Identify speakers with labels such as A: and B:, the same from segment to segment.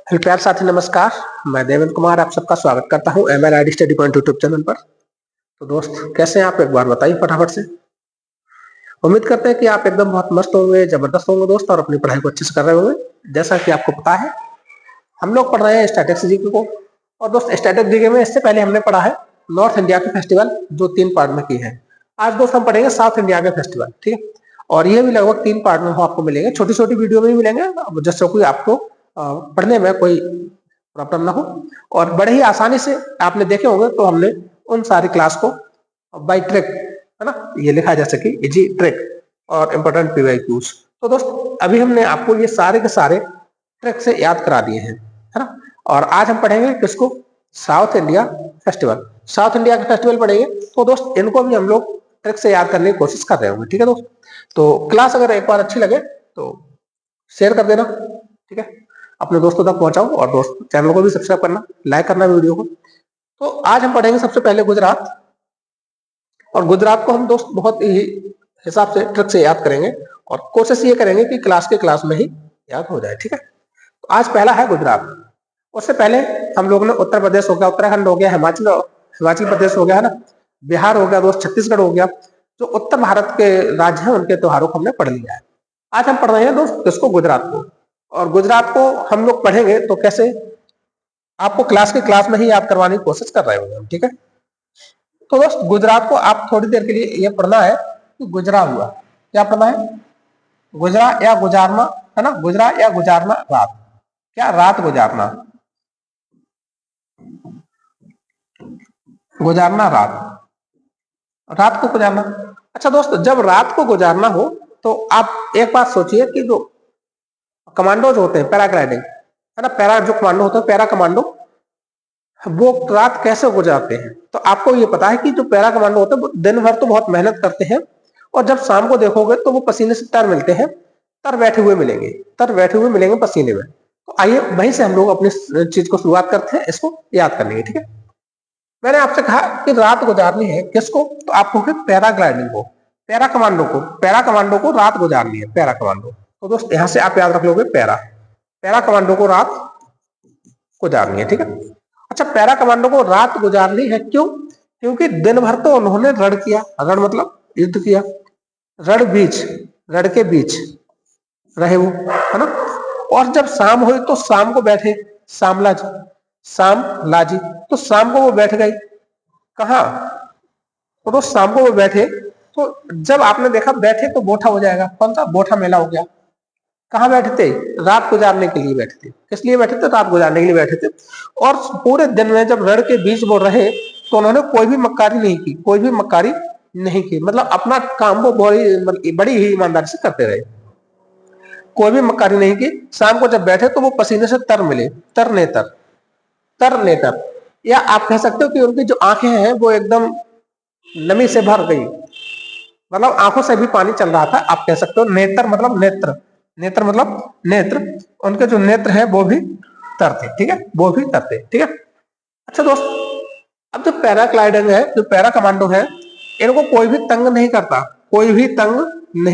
A: Hello प्यार साथी, नमस्कार। मैं देवेंद्र कुमार आप सबका स्वागत करता हूं MLID study point YouTube channel पर। तो दोस्त, कैसे हैं आप? एक बार बताइए फटाफट से। उम्मीद करते हैं कि आप एकदम बहुत मस्त होंगे, जबरदस्त होंगे दोस्त, और अपनी पढ़ाई को अच्छे से कर रहे होंगे। जैसा कि आपको पता है, हम लोग पढ़ रहे हैं स्टैटिक्स जीके को। और दोस्त, स्टैटिक्स जीके में इससे पहले हमने पढ़ा है नॉर्थ इंडिया के फेस्टिवल, जो 3 पार्ट में की है। आज दोस्त हम पढ़ेंगे साउथ इंडिया के फेस्टिवल, ठीक है। और ये भी लगभग 3 पार्ट में आपको मिलेंगे, छोटी छोटी वीडियो में भी मिलेंगे, जिससे कोई आपको पढ़ने में कोई प्रॉब्लम ना हो। और बड़े ही आसानी से आपने देखे होंगे, तो हमने उन सारी क्लास को बाय ट्रिक, है ना, ये लिखा है जैसे कि इजी ट्रिक और इंपॉर्टेंट पीवाईक्यूज। तो दोस्त, अभी हमने आपको ये सारे के सारे ट्रिक से याद करा दिए हैं, है ना। और आज हम पढ़ेंगे किसको? South India festival. South India के फेस्टिवल पढ़ेंगे। तो दोस्त, इनको भी हम लोग ट्रिक से याद करने की कोशिश कर रहे होंगे, ठीक है दोस्त। तो क्लास अगर एक बार अच्छी लगे तो शेयर कर देना, ठीक है, अपने दोस्तों तक पहुंचाओ। और दोस्त, चैनल को भी सब्सक्राइब करना, लाइक करना वीडियो को। तो आज हम पढ़ेंगे सबसे पहले गुजरात। और गुजरात को हम दोस्त बहुत ही हिसाब से ट्रिक से याद करेंगे, और कोशिश ये करेंगे कि क्लास में ही याद हो जाए, ठीक है। तो आज पहला है गुजरात। उससे पहले हम लोग ने उत्तर प्रदेश हो गया, उत्तराखंड हो गया, हिमाचल प्रदेश हो गया, है ना, बिहार हो गया दोस्त, छत्तीसगढ़ हो गया, जो उत्तर भारत के राज्य हैं उनके त्योहारों को हमने पढ़ लिया है। आज हम पढ़ रहे हैं दोस्त किसको? गुजरात को। और गुजरात को हम लोग पढ़ेंगे तो कैसे? आपको क्लास में ही याद करवाने की कोशिश कर रहे होंगे हम, ठीक है। तो दोस्त, गुजरात को आप थोड़ी देर के लिए ये पढ़ना है कि गुजरा हुआ। क्या पढ़ना है? गुजरा या गुजारना, है ना, गुजरा या गुजारना रात। क्या? रात गुजारना, गुजारना रात, रात को गुजारना। अच्छा दोस्त, जब रात को गुजारना हो तो आप एक बात सोचिए कि जो कमांडोज होते हैं, पैराग्लाइडिंग, है ना, जो कमांडो होते हैं, पैरा कमांडो, वो रात कैसे गुजारते हैं? तो आपको ये पता है कि जो पैरा कमांडो होते हैं वो दिन भर तो बहुत मेहनत करते हैं, और जब शाम को देखोगे तो वो पसीने से तर मिलते हैं, तर बैठे हुए मिलेंगे पसीने में। तो आइए वहीं से हम लोग अपनी चीज को शुरुआत करते हैं, इसको याद करने की, ठीक है। मैंने आपसे कहा कि रात गुजारनी है किसको? तो आपको पैराग्लाइडिंग को, पैरा कमांडो को रात गुजारनी है, पैरा कमांडो। तो दोस्त, यहां से आप याद रख लोगे पैरा कमांडो को रात गुजारनी है, ठीक है। अच्छा, पैरा कमांडो को रात गुजारनी है क्यों? क्योंकि दिन भर तो उन्होंने रण किया, रण मतलब युद्ध किया, रण के बीच रहे वो, है ना। और जब शाम हुई तो शाम को बैठे, शाम लाजी, तो शाम को वो बैठ गई कहा? तो शाम को वो बैठे, तो जब आपने देखा बैठे तो बोठा हो जाएगा, कौन सा? बोठा मेला हो गया। कहाँ बैठे थे? रात गुजारने के लिए बैठे थे। किस लिए बैठे थे? रात गुजारने के लिए बैठे थे। और पूरे दिन में जब रण के बीच वो रहे तो उन्होंने कोई भी मक्कारी नहीं की, मतलब अपना काम वो बड़ी ही ईमानदारी से करते रहे, कोई भी मक्कारी नहीं की। शाम को जब बैठे तो वो पसीने से तर, या आप कह सकते हो कि उनकी जो आंखें हैं वो एकदम नमी से भर गई, मतलब आंखों से भी पानी चल रहा था। आप कह सकते हो नेत्र मतलब नेत्र, उनके जो नेत्र है वो भी तरते, ठीक है, वो भी तरते, ठीक है। अच्छा दोस्त, अब जो पैराग्लाइडिंग है, जो पैरा कमांडो है, इनको कोई भी तंग नहीं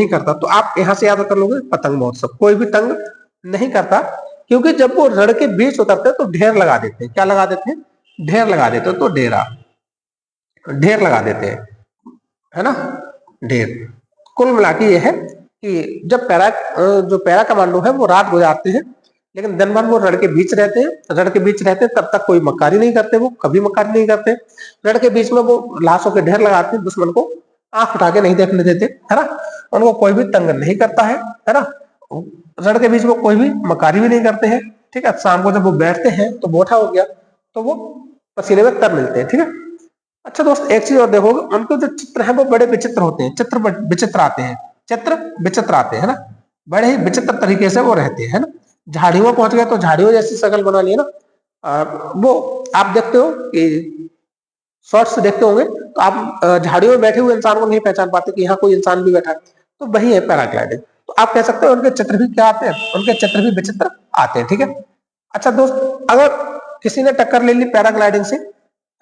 A: करता। तो आप यहां से याद कर लोगे पतंग महोत्सव, कोई भी तंग नहीं करता, क्योंकि जब वो रण के बीच उतरते तो ढेर लगा देते हैं। क्या लगा देते हैं? ढेर लगा देते हैं। तो ढेर लगा देते हैं, है ना, ढेर। कुल मिला के ये है कि जब जो पैरा कमांडो है वो रात गुजारते हैं, लेकिन दिन भर वो रण के बीच रहते हैं, तब तक कोई मक्कारी नहीं करते, वो कभी मक्कारी नहीं करते। रण के बीच में वो लाशों के ढेर लगाते हैं, दुश्मन को आंख उठा के नहीं देखने देते, है ना, उनको कोई भी तंग नहीं करता है ना। रण के बीच में कोई भी मक्कारी भी नहीं करते हैं, ठीक है। शाम को जब वो बैठते हैं तो बोठा हो गया, तो वो पसीने में तर मिलते हैं, ठीक है। अच्छा दोस्त, एक चीज और देखोगे, उनके जो चित्र है वो बड़े विचित्र होते हैं, चित्र विचित्र आते हैं, ना, बड़े ही विचित्र तरीके से वो रहते हैं, ना। झाड़ियों में पहुंच गए तो झाड़ियों जैसी शकल बना ली है ना। वो आप देखते हो कि शॉर्ट्स देखते होंगे, तो आप झाड़ियों में बैठे हुए इंसान को नहीं पहचान पाते कि यहाँ कोई इंसान भी बैठा है, तो वही है पैराग्लाइडिंग। तो आप कह सकते हो उनके चित्र भी क्या आते हैं? उनके चित्र भी विचित्र आते हैं, ठीक है। अच्छा दोस्त, अगर किसी ने टक्कर ले ली पैराग्लाइडिंग से,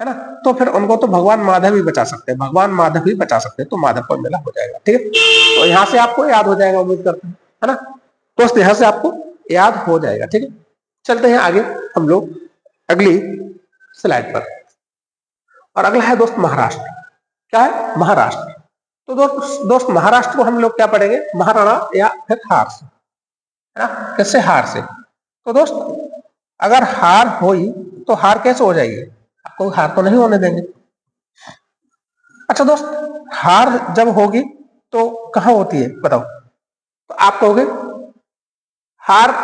A: है ना, तो फिर उनको तो भगवान माधव ही बचा सकते हैं, तो माधवपुर मेला हो जाएगा, ठीक है। तो यहाँ से आपको याद हो जाएगा, उम्मीद करते हैं, है ना दोस्त, यहाँ से आपको याद हो जाएगा, ठीक है। चलते हैं आगे हम लोग अगली स्लाइड पर। और अगला है दोस्त महाराष्ट्र। क्या है? महाराष्ट्र। तो दोस्त महाराष्ट्र को हम लोग क्या पढ़ेंगे? महाराणा या फिर हार से, है ना? किससे? हार से। तो दोस्त अगर हार हुई तो हार कैसे हो जाएगी? आपको हार तो नहीं होने देंगे। अच्छा दोस्त, हार जब होगी तो कहां होती है बताओ? तो आप कहोगे हार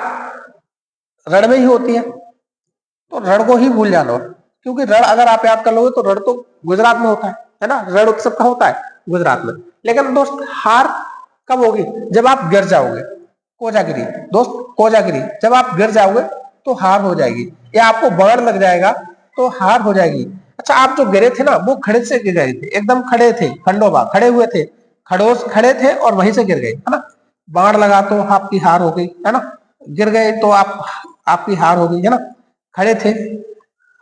A: रण में ही होती है, तो रण को ही भूल जाना, क्योंकि रण अगर आप याद कर लोगे तो रण तो गुजरात में होता है ना? रण उत्सव का होता है गुजरात में। लेकिन दोस्त हार कब होगी? जब आप गिर जाओगे। कोजागिरी दोस्त, कोजागिरी जब आप गिर जाओगे तो हार हो जाएगी, या आपको बाण लग जाएगा तो हार हो जाएगी। अच्छा, आप जो गिरे थे ना वो खड़े से गिर गए थे, एकदम खड़े थे, खंडोबा खड़े हुए थे, खड़ोस खड़े थे और वहीं से गिर गए, है ना? बाण लगा तो आपकी हार हो गई, है ना? गिर गए तो आपकी हार हो गई, है ना? खड़े थे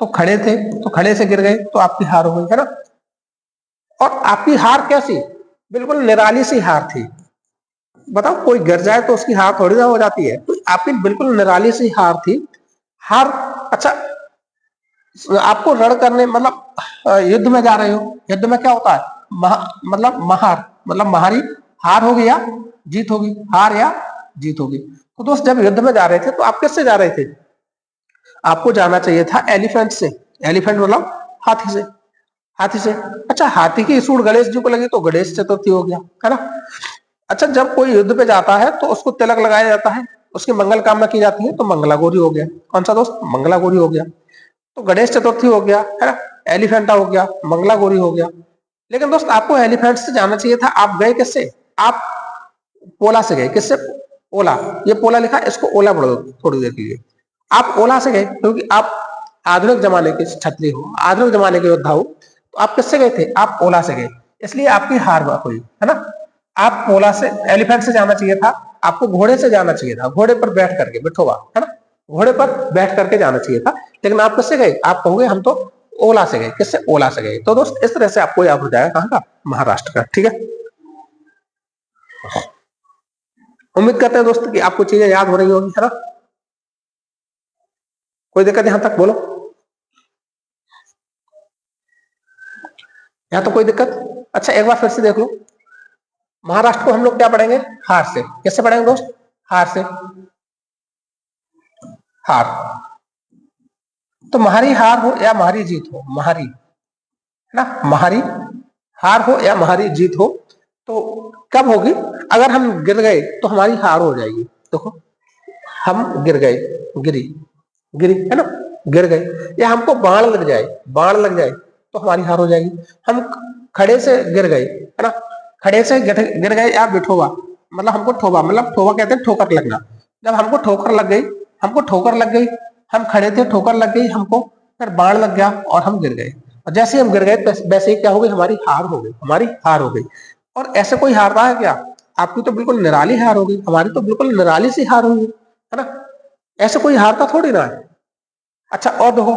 A: तो खड़े थे तो खड़े से गिर गए तो आपकी हार हो गई, है ना? और आपकी हार कैसी? बिल्कुल निराली सी हार थी। बताओ, कोई गिर जाए तो उसकी हार थोड़ी ना हो जाती है, तो आपकी बिल्कुल निराली सी हार थी। हार, अच्छा आपको रण करने मतलब युद्ध में जा रहे हो, युद्ध में क्या होता है? मतलब महार, मतलब महारी हार होगी या जीत होगी, हार या जीत होगी। तो दोस्त जब युद्ध में जा रहे थे तो आप किससे जा रहे थे? आपको जाना चाहिए था एलिफेंट से। एलिफेंट मतलब हाथी से, हाथी से। अच्छा, हाथी की सूंड गणेश जी को लगी तो गणेश चतुर्थी हो गया, है ना? अच्छा, जब कोई युद्ध पे जाता है तो उसको तिलक लगाया जाता है, उसकी मंगल कामना की जाती है, तो मंगला गौरी हो गया। कौन सा दोस्त? मंगला गौरी हो गया। तो गणेश चतुर्थी हो गया, है ना? एलिफेंटा हो गया, मंगला गौरी हो गया। लेकिन दोस्त आपको एलिफेंट से जाना चाहिए था, आप गए किससे? आप पोला से गए। किससे? ओला। ये पोला लिखा, इसको ओला पढ़ो थोड़ी देर के लिए। आप ओला से गए क्योंकि आप आधुनिक जमाने के क्षत्रिय हो, आधुनिक जमाने के योद्धा हो, तो आप किससे गए थे? आप ओला से गए, इसलिए आपकी हार हुई, है ना? आप ओला से, एलिफेंट से जाना चाहिए था, आपको घोड़े से जाना चाहिए था, घोड़े पर बैठ करके, बिठोवा, है ना? घोड़े पर बैठ करके जाना चाहिए था। लेकिन आप किससे गए? आप कहोगे हम तो ओला से गए। किससे? ओला से गए। तो दोस्त इस तरह से आपको याद हो जाएगा कहां का? महाराष्ट्र का। ठीक है, उम्मीद करते हैं दोस्त कि आपको चीजें याद हो रही होगी, है ना? कोई दिक्कत यहां तक? बोलो, यहां तो कोई दिक्कत? अच्छा, एक बार फिर से देख लो। महाराष्ट्र को हम लोग क्या पढ़ेंगे? हार से। कैसे पढ़ेंगे दोस्त? हार से। हार। तो महारी हार हो या महारी जीत हो, महारी, है ना? महारी हार हो या महारी जीत हो, तो कब होगी? अगर हम गिर गए तो हमारी हार हो जाएगी। देखो, हम गिर गए, गिरी, गिरी, है ना? गिर गए, या हमको बाण लग जाए, बाण लग जाए तो हमारी हार हो जाएगी। हम खड़े से गिर गए, है ना? खड़े से गिर गए या बिठोबा, मतलब हमको ठोबा, मतलब ठोबा कहते हैं ठोकर लगना। जब हमको ठोकर लग गई, हमको ठोकर लग गई, हम खड़े थे, ठोकर लग गई हमको, फिर बाण लग गया और हम गिर गए। और जैसे हम गिर गए वैसे ही क्या हो गई? हमारी हार हो गई, हमारी हार हो गई। और ऐसे कोई हारता है क्या? आपकी तो बिल्कुल निराली हार हो गई, हमारी तो बिल्कुल निराली सी हार हुई, है ना? ऐसे कोई हारता थोड़ी ना है। अच्छा, और देखो,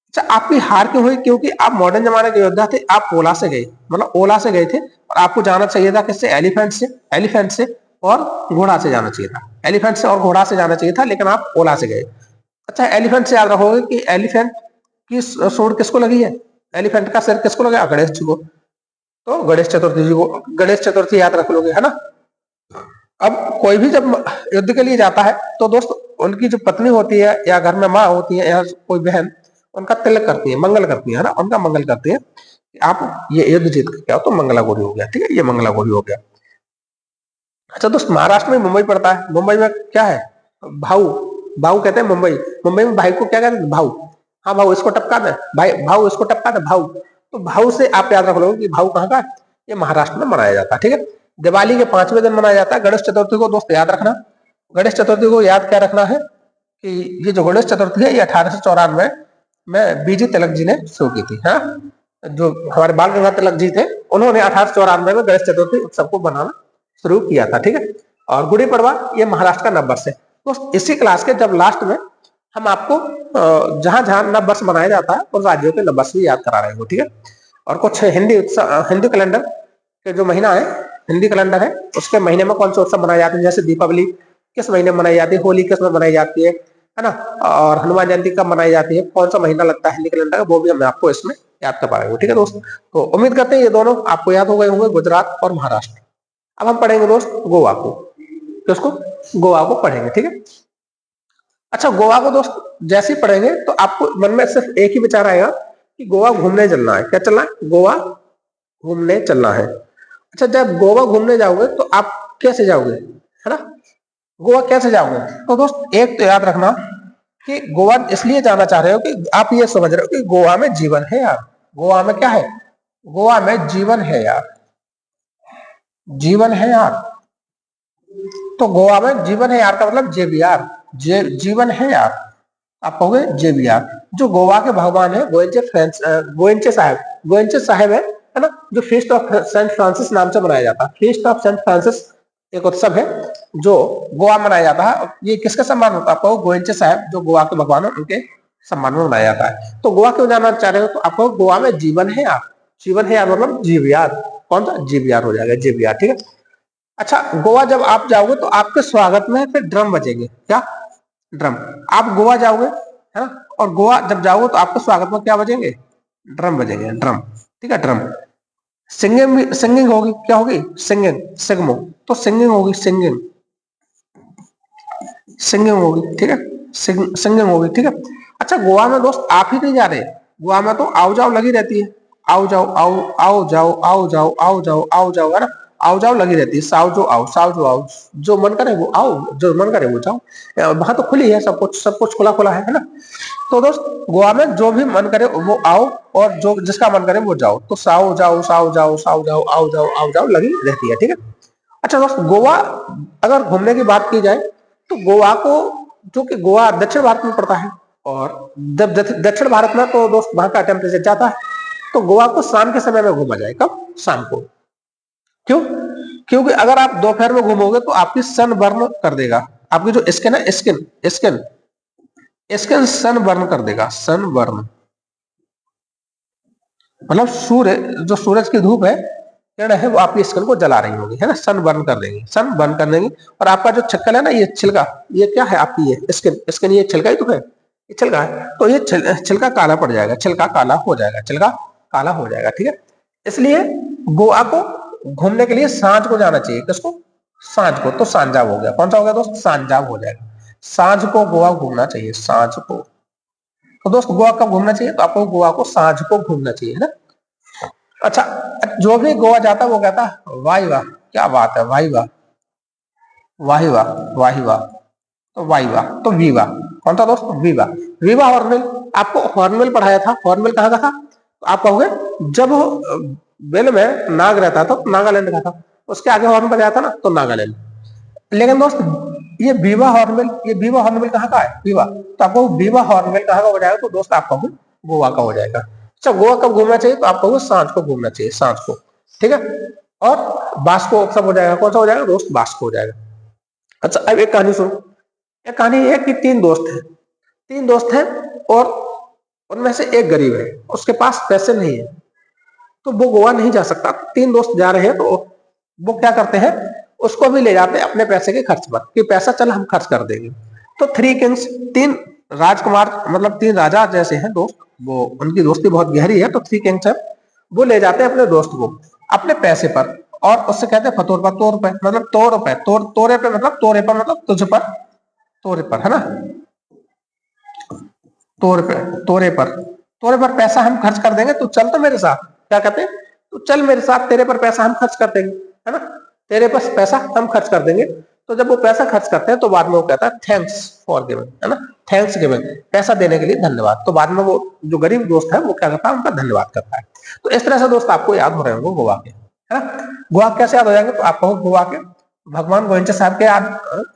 A: अच्छा आपकी हार क्यों हुई? क्योंकि आप मॉडर्न जमाने के योद्धा थे, आप ओला से गए, मतलब ओला से गए थे, और आपको जाना चाहिए था किससे? एलिफेंट से। एलिफेंट से और घोड़ा से जाना चाहिए था, एलिफेंट से और घोड़ा से जाना चाहिए था, लेकिन आप ओला से गए। अच्छा, एलिफेंट से याद रखोगे कि एलिफेंट की सूंड किसको लगी है? एलिफेंट का सिर किसको लगा? गणेश जी को। तो गणेश चतुर्थी जी को, गणेश चतुर्थी याद रख लोगे, है ना? अब कोई भी जब युद्ध के लिए जाता है तो दोस्त उनकी जो पत्नी होती है या घर में माँ होती है या कोई बहन, उनका तिलक करती है, मंगल करती है ना? उनका मंगल करती है कि आप ये युद्ध जीत के आओ, तो मंगला गौरी हो गया। ठीक है, ये मंगला गौरी हो गया। अच्छा दोस्त, महाराष्ट्र में मुंबई पड़ता है। मुंबई में क्या है? भाऊ, भाऊ कहते हैं मुंबई। मुंबई में भाई को क्या कहते हैं? भाऊ। हाँ भाऊ, इसको टपका दे भाई, भाऊ इसको टपका दे, भाऊ। तो भाऊ से आप याद रख लो कि भाऊ कहाँ का है? ये महाराष्ट्र में मनाया जाता है। ठीक है, दिवाली के 5वें दिन मनाया जाता है। गणेश चतुर्थी को दोस्त याद रखना, गणेश चतुर्थी को याद क्या रखना है कि ये जो गणेश चतुर्थी है ये 1894 में बीजी तिलक जी ने शुरू की थी। हाँ, जो हमारे बाल गंगाधर तिलक जी थे, उन्होंने 1894 में गणेश चतुर्थी उत्सव को बनाना शुरू किया था। ठीक है, और गुड़ी पड़वा ये महाराष्ट्र का नववर्ष है। तो इसी क्लास के जब लास्ट में हम आपको जहां जहां नववर्ष मनाया जाता है उन राज्यों के नववर्ष भी याद करा रहे हो। ठीक है, और कुछ हिंदू कैलेंडर के जो महीना है, हिंदी कैलेंडर है, उसके महीने में कौन से उत्सव मनाए जाते हैं, जैसे दीपावली किस महीने में मनाई जाती है, होली किस में मनाई जाती है है ना। और हनुमान जयंती कब मनाई जाती है, कौन सा महीना लगता है कैलेंडर का, वो भी हम आपको इसमें याद कर पाएंगे। ठीक है दोस्त, तो उम्मीद करते हैं ये दोनों आपको याद हो गए होंगे, गुजरात और महाराष्ट्र। अब हम पढ़ेंगे दोस्त गोवा को, किसको, गोवा को पढ़ेंगे। ठीक है, अच्छा गोवा को दोस्त जैसे ही पढ़ेंगे तो आपको मन में सिर्फ एक ही विचार आएगा कि गोवा घूमने चलना है। क्या चलना है, गोवा घूमने चलना है। अच्छा जब गोवा घूमने जाओगे तो आप कैसे जाओगे, है ना, गोवा कैसे जाओगे, तो दोस्त एक तो याद रखना कि गोवा इसलिए जाना चाह रहे हो कि आप ये समझ रहे हो कि गोवा में जीवन है यार। गोवा में क्या है, गोवा में जीवन है यार, जीवन है यार। तो गोवा में जीवन है यार का मतलब जेबीआर, जीवन है यार। आप कहोगे जेबीआर, जो गोवा के भगवान है गोएंचे साहब, गोएंचे साहब है ना, जो फीस्ट ऑफ सेंट फ्रांसिस नाम से मनाया जाता है। फीस्ट ऑफ सेंट फ्रांसिस एक उत्सव है जो गोवा में मनाया जाता है। ये किसका सम्मान होता है, आपको गोएंचे साहब जो गोवा के भगवान है उनके सम्मान में मनाया जाता है। तो गोवा क्यों जाना चाह रहे हो, तो आपको गोवा में जीवन है यार, जीवन है यार मतलब जीवीआर, कौन सा जीवीआर हो जाएगा, जीवीआर। ठीक है, अच्छा गोवा जब आप जाओगे तो आपके स्वागत में फिर ड्रम बजेंगे, क्या, ड्रम। आप गोवा जाओगे है ना, और गोवा जब जाओगे तो आपके स्वागत में क्या बजेंगे, ड्रम बजेंगे, ड्रम। ठीक है, ड्रम। सिंगिंग, सिंगिंग होगी, क्या होगी, सिंगिंग, सिग्मो, तो सिंगिंग होगी, सिंगिंग, सिंगिंग होगी। ठीक है, सिंगिंग होगी। ठीक है, अच्छा गोवा में दोस्त आप ही नहीं जा रहे, गोवा में तो आओ जाओ लगी रहती है, आओ जाओ, आओ आओ जाओ, आओ जाओ, आओ जाओ, आओ जाओ, है ना, आओ जाओ लगी रहती है, साओ जो आओ, साओ जो आओ, जो मन करे वो आओ, जो मन करे वो जाओ। वहां तो खुली है, सब कुछ खुला खुला है ना। तो दोस्त गोवा में जो भी मन करे वो आओ, और जो जिसका मन करे वो जाओ। तो साओ जाओ, साओ जाओ, साओ जाओ, आओ जाओ, आओ जाओ लगी रहती है। ठीक है, अच्छा दोस्त गोवा अगर घूमने की बात की जाए तो गोवा को, जो कि गोवा दक्षिण भारत में पड़ता है, और जब दक्षिण भारत में तो दोस्त वहां का टेम्परेचर जाता है, तो गोवा को शाम के समय में घूमा जाए, कब, शाम को। क्यों, क्योंकि अगर आप दोपहर में घूमोगे तो आपकी सन बर्न कर देगा, आपकी जो स्किन है, skin skin skin sun burn कर देगा, सन बर्न मतलब सूर्य, जो सूरज की धूप है, किरण है, वो आपकी स्किन को जला रही होगी, है ना, सन बर्न कर देंगे, सन बर्न कर देंगे। और आपका जो छक्कल है ना, ये छिलका, ये क्या है आपकी, ये स्किन, स्किन ये छिलका ही तो है, ये छिलका है, तो ये छिलका काला पड़ जाएगा, छिलका काला हो जाएगा, छिलका काला हो जाएगा। ठीक है, इसलिए गोवा को घूमने के लिए सांझ को जाना चाहिए, किसको, सांझ को। तो सांजाव हो गया, कौन सा हो गया दोस्त, सांजाव हो जाएगा। सांझ को गोवा घूमना चाहिए, सांझ को। तो दोस्त गोवा कब घूमना चाहिए, तो आपको गोवा को सांझ को घूमना चाहिए, है ना। अच्छा जो भी गोवा जाता है वो कहता है वाही वाह, क्या बात है, वाही वाह, वाही वाह, वाही वाह, तो वाही वाह, तो वीवा, कौन सा दोस्त, वीवा, वीवा हॉर्नबिल। आपको हॉर्नबिल पढ़ाया था, हॉर्नबिल कहाँ का था, तो आप कहोगे जब बिल में नाग रहता था तो नागालैंड का था, उसके आगे हॉर्न बजाया था ना, तो नागालैंड। लेकिन दोस्त ये बीवा हॉर्नबिल, ये बीवा हॉर्नबिल कहाँ का है, बीवा, तो आपको बीवा हॉर्नबिल कहाँ का हो जाएगा, तो दोस्त आप कहोगे गोवा का हो जाएगा। अच्छा गोवा कब घूमना चाहिए, तो आप कहोगे सांझ को घूमना चाहिए, सांझ को। ठीक है, और बास्को उत्सव हो जाएगा, कौन सा हो जाएगा दोस्त, बास्को हो जाएगा। अच्छा अब एक कहानी सुनो, एक कहानी है कि तीन दोस्त हैं, तीन दोस्त हैं, और उनमें से एक गरीब है, उसके पास पैसे नहीं है, तो वो गोवा नहीं जा सकता। तीन दोस्त जा रहे हैं, तो वो क्या करते हैं, उसको भी ले जाते हैं अपने पैसे के खर्च पर, कि पैसा चल हम खर्च कर देंगे। तो थ्री किंग्स, तीन राजकुमार, मतलब तीन राजा जैसे हैं दोस्त, वो उनकी दोस्ती बहुत गहरी है, तो थ्री किंग्स है, वो ले जाते हैं अपने दोस्त को अपने पैसे पर, और उससे कहते हैं फतोर पर, तोर पे मतलब तो रुपए, तोरे पे मतलब तोरे पर मतलब तुझ पर, तोरे पर, है ना, तोरे पे, तोरे पर पैसा हम खर्च कर देंगे, तो चल तो मेरे साथ, क्या कहते हैं, तो चल मेरे साथ, तेरे पर पैसा हम खर्च कर देंगे, है ना, तेरे पास पैसा हम खर्च कर देंगे। तो जब वो पैसा खर्च करते हैं तो बाद में वो कहता है थैंक्स फॉर गिविंग, है ना, थैंक्स गिविंग, पैसा देने के लिए धन्यवाद। तो बाद में वो जो गरीब दोस्त है वो क्या करता है, उनका धन्यवाद करता है। तो इस तरह से दोस्त आपको याद हो रहे होंगे गोवा के, है ना। गोवा कैसे याद हो जाएंगे, तो आपको गोवा के भगवान गोविंद साहब के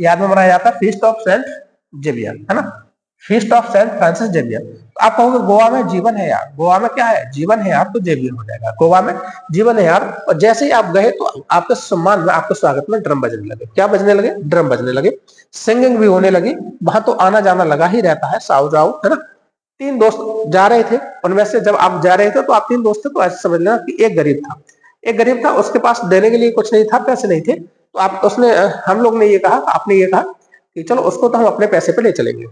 A: याद में मनाया जाता है फीस्ट ऑफ सेंट जेवियर, है ना, feast of Saint Francis Xavier. तो आप कहोगे गोवा में जीवन है यार, गोवा में क्या है, जीवन है यार, तो जेवियर हो जाएगा, गोवा में जीवन है यार। और जैसे ही आप गए तो आपके सम्मान में, आपके स्वागत में ड्रम बजने लगे, क्या बजने लगे, ड्रम बजने लगे, सिंगिंग भी होने लगी, वहां तो आना जाना लगा ही रहता है, साओ जाओ, है ना। तीन दोस्त जा रहे थे, उनमें से जब आप जा रहे थे तो आप तीन दोस्त थे, तो ऐसे समझ लेना कि एक गरीब था, एक गरीब था, उसके पास देने के लिए कुछ नहीं था, पैसे नहीं थे, तो आप उसने, हम लोग ने ये कहा, आपने ये कहा कि चलो उसको तो हम अपने पैसे पे ले चलेंगे,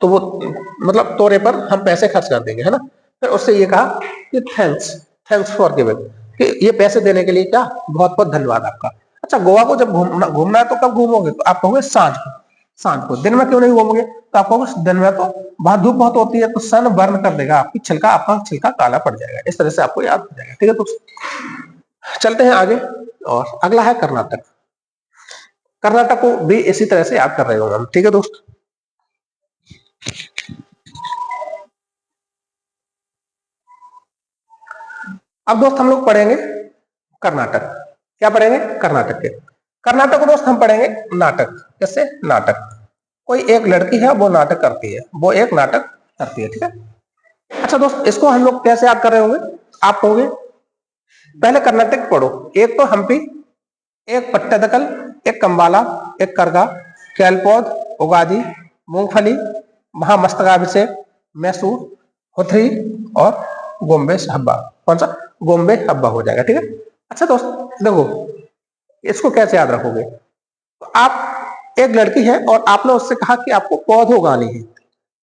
A: तो वो मतलब तोरे पर हम पैसे खर्च कर देंगे, है ना। फिर उससे ये कहा कि थैंक्स, थैंक्स फॉर गिविंग, कि ये पैसे देने के लिए क्या, बहुत बहुत धन्यवाद आपका। अच्छा, गोवा को जब घूमना है तो कब घूमोगे, तो आप कहोगे सांझ को, सांझ को। दिन में क्यों नहीं घूमोगे, तो आप कहोगे दिन में तो वहां धूप बहुत होती है, तो सन बर्न कर देगा आपकी छिलका, आपका छिलका काला पड़ जाएगा। इस तरह से आपको याद हो जाएगा, ठीक है। तो चलते हैं आगे, और अगला है कर्नाटक। कर्नाटक को भी इसी तरह से याद कर रहे होंगे हम, ठीक है दोस्त। अब दोस्त हम लोग पढ़ेंगे कर्नाटक। क्या पढ़ेंगे, कर्नाटक के। कर्नाटक को दोस्त हम पढ़ेंगे नाटक। कैसे, नाटक। कोई एक लड़की है, वो नाटक करती है, वो एक नाटक करती है, ठीक है। अच्छा दोस्त, इसको हम लोग कैसे याद कर रहे होंगे, आप कहोगे पहले कर्नाटक पढ़ो। एक तो हम्पी, एक पट्टदकल, एक कंबाला, एक करगा, कैलपौध, उगादी, मूंगफली, महामस्तकाभिषेक, मैसूर, हुथरी और गोम्बे हब्बा। कौन सा, गोम्बे हब्बा हो जाएगा, ठीक है। अच्छा दोस्त देखो, इसको कैसे याद रखोगे, तो आप, एक लड़की है और आपने उससे कहा कि आपको पौध उगानी है,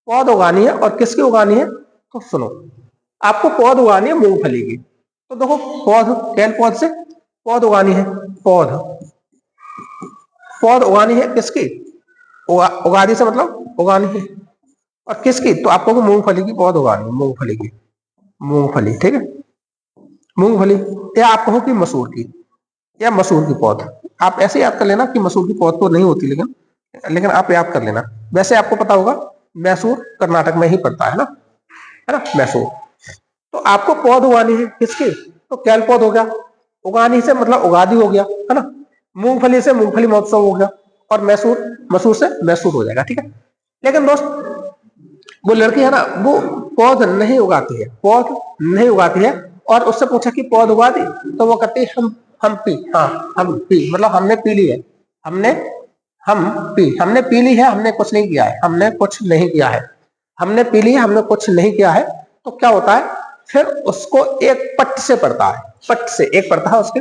A: पौध उगानी है, और किसकी उगानी है, तो सुनो, आपको पौध उगानी है मूंगफली की। तो देखो पौध, कैल पौध से पौध उगानी है, पौध, पौध उगानी है किसकी, उगादी से मतलब उगानी है, और किसकी, तो आपको मूंगफली की पौध उगानी है, मूंगफली की, मूंगफली, ठीक है। मूंगफली, या आप कहो कि मसूर की, या मसूर की पौध। आप ऐसे याद कर लेना कि मसूर की पौध तो नहीं होती, लेकिन लेकिन आप याद कर लेना। वैसे आपको पता होगा मैसूर कर्नाटक में ही पड़ता है ना मैसूर। तो आपको पौध उगानी है किसकी, तो कैल पौध हो गया, उगानी से मतलब उगादी हो गया, है ना। मूंगफली से मूंगफली महोत्सव हो गया, और मैसूर, मसूर से मैसूर हो जाएगा, ठीक है। लेकिन दोस्त वो लड़की है ना, वो पौध नहीं उगाती है, पौध नहीं उगाती है, और उससे पूछा कि पौध उगा दी, तो वो कहती है हम पी, हाँ हम पी, मतलब हमने पी ली है, हमने हमने पी ली है, हमने कुछ नहीं किया है, हमने कुछ नहीं किया है, हमने पी ली है, हमने कुछ नहीं किया है। तो क्या होता है, फिर उसको एक पट्ट से पड़ता है, पट्ट से एक पड़ता है उसके,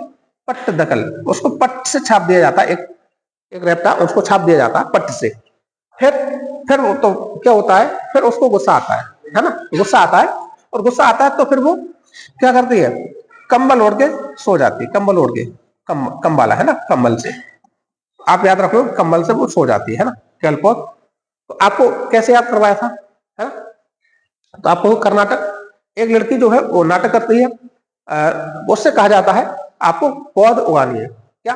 A: पट्ट दकल, उसको पट्ट से छाप दिया जाता है, एक रेपटा उसको छाप दिया जाता है पट्ट से। फिर वो तो क्या होता है, फिर उसको गुस्सा आता है ना, गुस्सा आता है, और गुस्सा आता है तो फिर वो क्या करती है, कंबल ओढ़ के सो जाती है, कंबल ओढ़ के, कंबाला है ना, कंबल से, आप याद रखो कंबल से वो सो जाती है ना, कैलपौध। तो आपको कैसे याद करवाया था, है ना। तो आपको कर्नाटक, एक लड़की जो है वो नाटक करती है, उससे कहा जाता है आपको पौध उगानी है, क्या,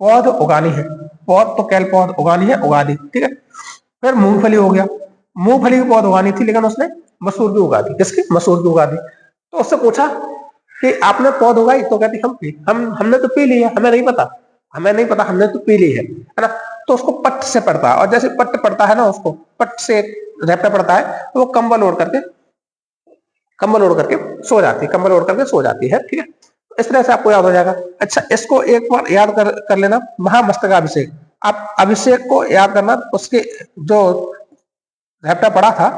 A: पौध उगानी है, पौध तो कैल पौध उगानी है, उगा दी, ठीक है। फिर मूंगफली हो गया, मूंगफली की पौध उगानी थी, लेकिन उसने मसूर की उगा दी, किसकी, मसूर की उगा दी। तो उससे पूछा कि आपने पौध उगाई, तो कहती हमने तो पी ली है, हमें नहीं पता, हमें नहीं पता, हमने तो पी ली है ना। तो उसको पट्ट से पड़ता है, और जैसे पट्ट पड़ता है ना, उसको पट्ट से रेपटा पड़ता है, तो वो कंबल ओढ़ करके सो जाती है, कंबल ओढ़ करके सो जाती है, ठीक है। इस तरह से आपको याद हो जाएगा। अच्छा, इसको एक बार याद कर लेना, महामस्तकाभिषेक। आप अभिषेक को याद करना, उसके जो रेपटा पड़ा था,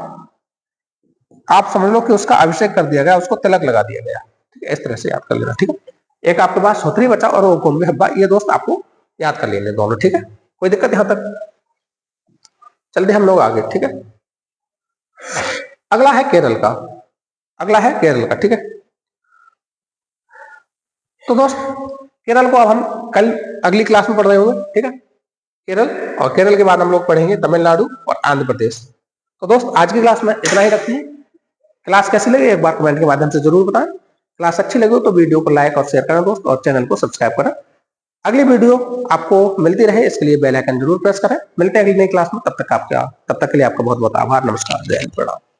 A: आप समझ लो कि उसका अभिषेक कर दिया गया, उसको तिलक लगा दिया गया, ठीक है। इस तरह से याद कर लेना, ठीक है। एक आपके पास सोत्री बचा और वो गोम्बे हब्बा, ये दोस्त आपको याद कर लेने दोनों, ठीक है। कोई दिक्कत यहां तक, चलते हम लोग आगे, ठीक है। अगला है केरल का, अगला है केरल का, ठीक है। तो दोस्त केरल को अब हम कल अगली क्लास में पढ़ रहे होंगे, ठीक है, केरल। और केरल के बाद हम लोग पढ़ेंगे तमिलनाडु और आंध्र प्रदेश। तो दोस्त आज की क्लास में इतना ही रखते हैं। क्लास कैसी लगी एक बार कमेंट के माध्यम से जरूर बताएं। क्लास अच्छी लगी हो तो वीडियो को लाइक और शेयर करें दोस्त, और चैनल को सब्सक्राइब करें। अगली वीडियो आपको मिलती रहे इसके लिए बेल आइकन जरूर प्रेस करें। मिलते हैं अगली नई क्लास में, तब तक के लिए आपका बहुत बहुत आभार, नमस्कार, जय हिंद, प्रणाम।